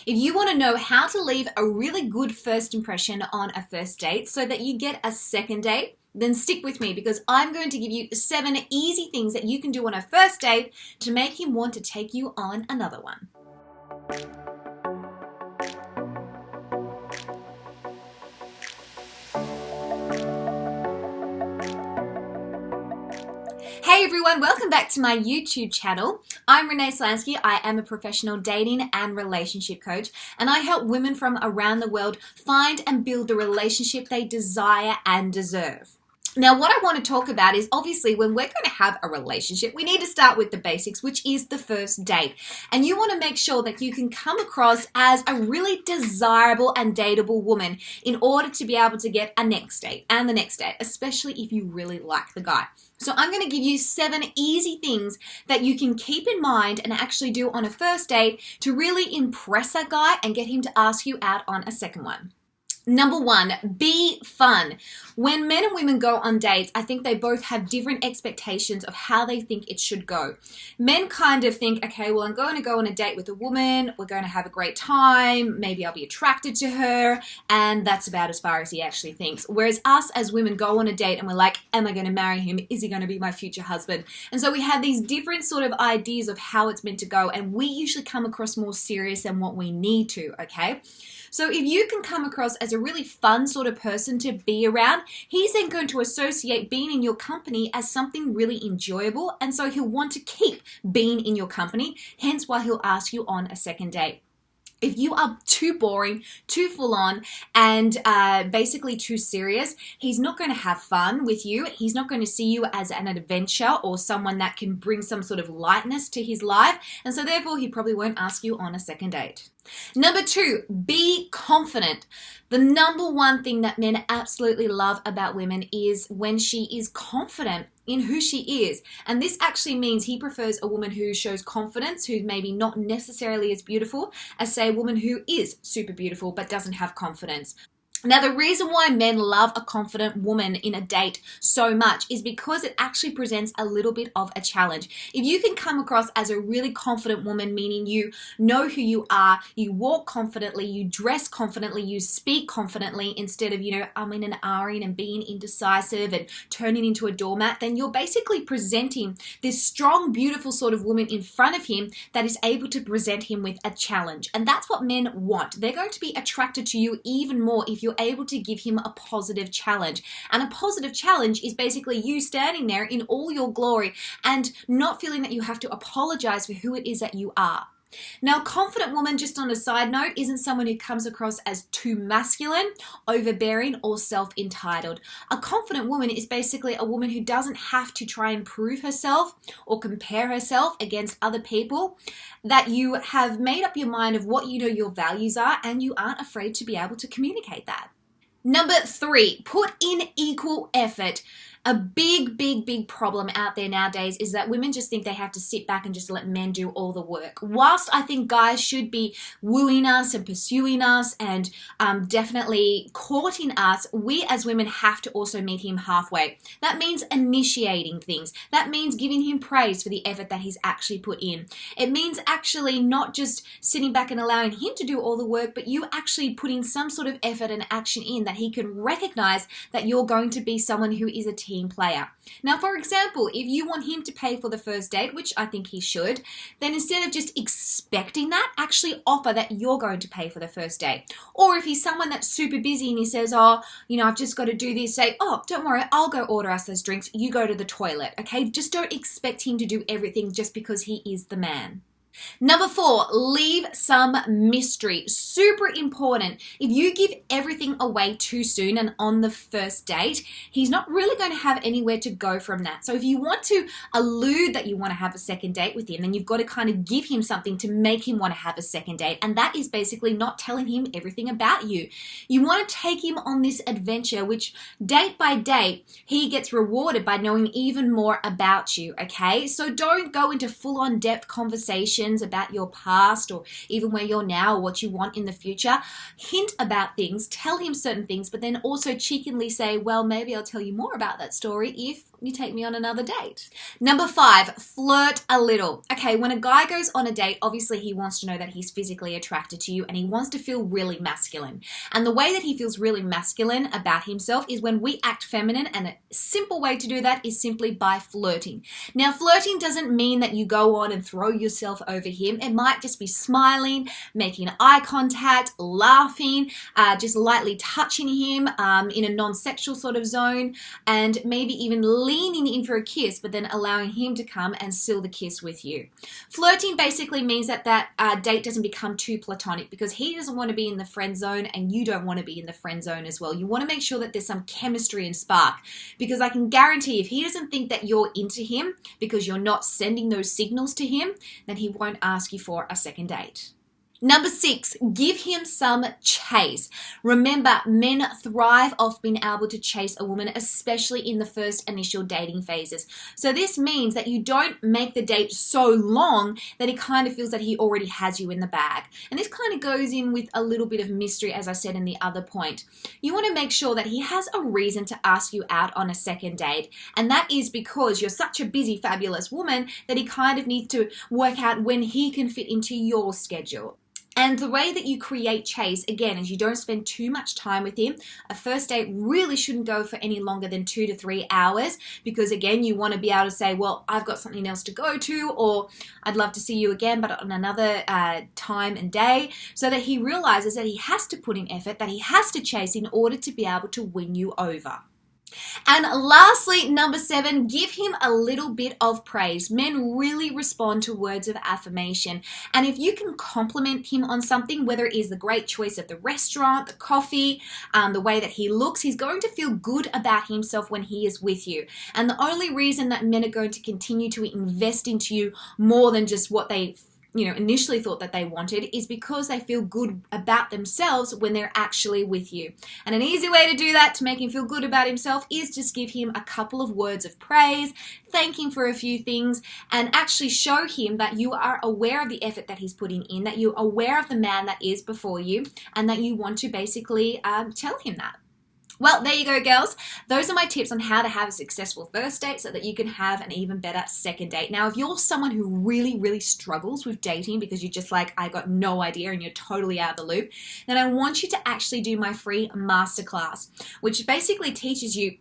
If you want to know how to leave a really good first impression on a first date so that you get a second date, then stick with me because I'm going to give you 7 easy things that you can do on a first date to make him want to take you on another one. Hey everyone, welcome back to my YouTube channel. I'm Renee Slansky. I am a professional dating and relationship coach, and I help women from around the world find and build the relationship they desire and deserve. Now, what I want to talk about is obviously when we're going to have a relationship, we need to start with the basics, which is the first date. And you want to make sure that you can come across as a really desirable and dateable woman in order to be able to get a next date and the next date, especially if you really like the guy. So I'm going to give you 7 easy things that you can keep in mind and actually do on a first date to really impress that guy and get him to ask you out on a second one. Number 1, be fun. When men and women go on dates, I think they both have different expectations of how they think it should go. Men kind of think, okay, well, I'm going to go on a date with a woman. We're going to have a great time. Maybe I'll be attracted to her. And that's about as far as he actually thinks. Whereas us as women go on a date and we're like, am I going to marry him? Is he going to be my future husband? And so we have these different sort of ideas of how it's meant to go. And we usually come across more serious than what we need to, okay? So if you can come across as a really fun sort of person to be around, he's then going to associate being in your company as something really enjoyable, and so he'll want to keep being in your company, hence why he'll ask you on a second date. If you are too boring, too full on, and basically too serious, he's not going to have fun with you. He's not going to see you as an adventure or someone that can bring some sort of lightness to his life, and so therefore he probably won't ask you on a second date. Number 2, be confident. The number one thing that men absolutely love about women is when she is confident in who she is. And this actually means he prefers a woman who shows confidence, who's maybe not necessarily as beautiful as, say, a woman who is super beautiful but doesn't have confidence. Now, the reason why men love a confident woman in a date so much is because it actually presents a little bit of a challenge. If you can come across as a really confident woman, meaning you know who you are, you walk confidently, you dress confidently, you speak confidently instead of, umming and ahhing and being indecisive and turning into a doormat, then you're basically presenting this strong, beautiful sort of woman in front of him that is able to present him with a challenge. And that's what men want. They're going to be attracted to you even more if you're able to give him a positive challenge. And a positive challenge is basically you standing there in all your glory and not feeling that you have to apologize for who it is that you are. Now, a confident woman, just on a side note, isn't someone who comes across as too masculine, overbearing, or self-entitled. A confident woman is basically a woman who doesn't have to try and prove herself or compare herself against other people, that you have made up your mind of what you know your values are and you aren't afraid to be able to communicate that. Number 3, put in equal effort. A big problem out there nowadays is that women just think they have to sit back and just let men do all the work. Whilst I think guys should be wooing us and pursuing us and definitely courting us, we as women have to also meet him halfway. That means initiating things. That means giving him praise for the effort that he's actually put in. It means actually not just sitting back and allowing him to do all the work, but you actually putting some sort of effort and action in that he can recognize that you're going to be someone who is a team player. Now, for example, if you want him to pay for the first date, which I think he should, then instead of just expecting that, actually offer that you're going to pay for the first date. Or if he's someone that's super busy and he says, I've just got to do this, say, don't worry, I'll go order us those drinks. You go to the toilet, okay? Just don't expect him to do everything just because he is the man. Number 4, leave some mystery. Super important. If you give everything away too soon and on the first date, he's not really going to have anywhere to go from that. So if you want to allude that you want to have a second date with him, then you've got to kind of give him something to make him want to have a second date. And that is basically not telling him everything about you. You want to take him on this adventure, which date by date, he gets rewarded by knowing even more about you, okay? So don't go into full-on depth conversation questions about your past or even where you're now or what you want in the future. Hint about things, tell him certain things, but then also cheekily say, well, maybe I'll tell you more about that story if you take me on another date. Number 5, flirt a little. Okay, when a guy goes on a date, obviously he wants to know that he's physically attracted to you and he wants to feel really masculine. And the way that he feels really masculine about himself is when we act feminine, and a simple way to do that is simply by flirting. Now, flirting doesn't mean that you go on and throw yourself over him. It might just be smiling, making eye contact, laughing, just lightly touching him in a non-sexual sort of zone, and maybe even leaning in for a kiss, but then allowing him to come and seal the kiss with you. Flirting basically means that date doesn't become too platonic, because he doesn't want to be in the friend zone and you don't want to be in the friend zone as well. You want to make sure that there's some chemistry and spark, because I can guarantee if he doesn't think that you're into him because you're not sending those signals to him, then he won't ask you for a second date. Number 6, give him some chase. Remember, men thrive off being able to chase a woman, especially in the first initial dating phases. So this means that you don't make the date so long that he kind of feels that he already has you in the bag. And this kind of goes in with a little bit of mystery, as I said in the other point. You want to make sure that he has a reason to ask you out on a second date. And that is because you're such a busy, fabulous woman that he kind of needs to work out when he can fit into your schedule. And the way that you create chase, again, is you don't spend too much time with him. A first date really shouldn't go for any longer than 2 to 3 hours, because again, you want to be able to say, well, I've got something else to go to, or I'd love to see you again, but on another time and day, so that he realizes that he has to put in effort, that he has to chase in order to be able to win you over. And lastly, number 7, give him a little bit of praise. Men really respond to words of affirmation. And if you can compliment him on something, whether it is the great choice of the restaurant, the coffee, the way that he looks, he's going to feel good about himself when he is with you. And the only reason that men are going to continue to invest into you more than just what they initially thought that they wanted is because they feel good about themselves when they're actually with you. And an easy way to do that, to make him feel good about himself, is just give him a couple of words of praise, thank him for a few things, and actually show him that you are aware of the effort that he's putting in, that you're aware of the man that is before you, and that you want to basically tell him that. Well, there you go, girls. Those are my tips on how to have a successful first date so that you can have an even better second date. Now, if you're someone who really, really struggles with dating because you're just like, I got no idea and you're totally out of the loop, then I want you to actually do my free masterclass, which basically teaches you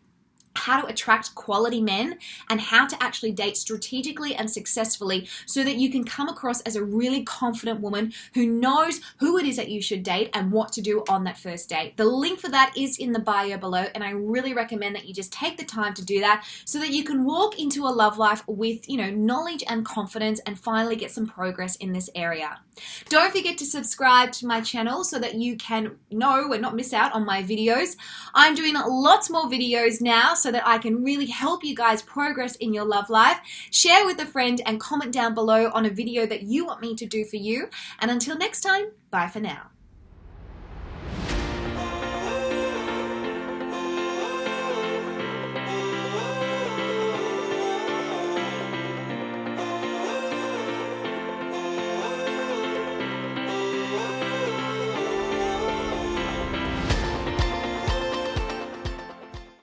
how to attract quality men and how to actually date strategically and successfully so that you can come across as a really confident woman who knows who it is that you should date and what to do on that first date. The link for that is in the bio below, and I really recommend that you just take the time to do that so that you can walk into a love life with, knowledge and confidence and finally get some progress in this area. Don't forget to subscribe to my channel so that you can know and not miss out on my videos. I'm doing lots more videos now so that I can really help you guys progress in your love life. Share with a friend and comment down below on a video that you want me to do for you. And until next time, bye for now.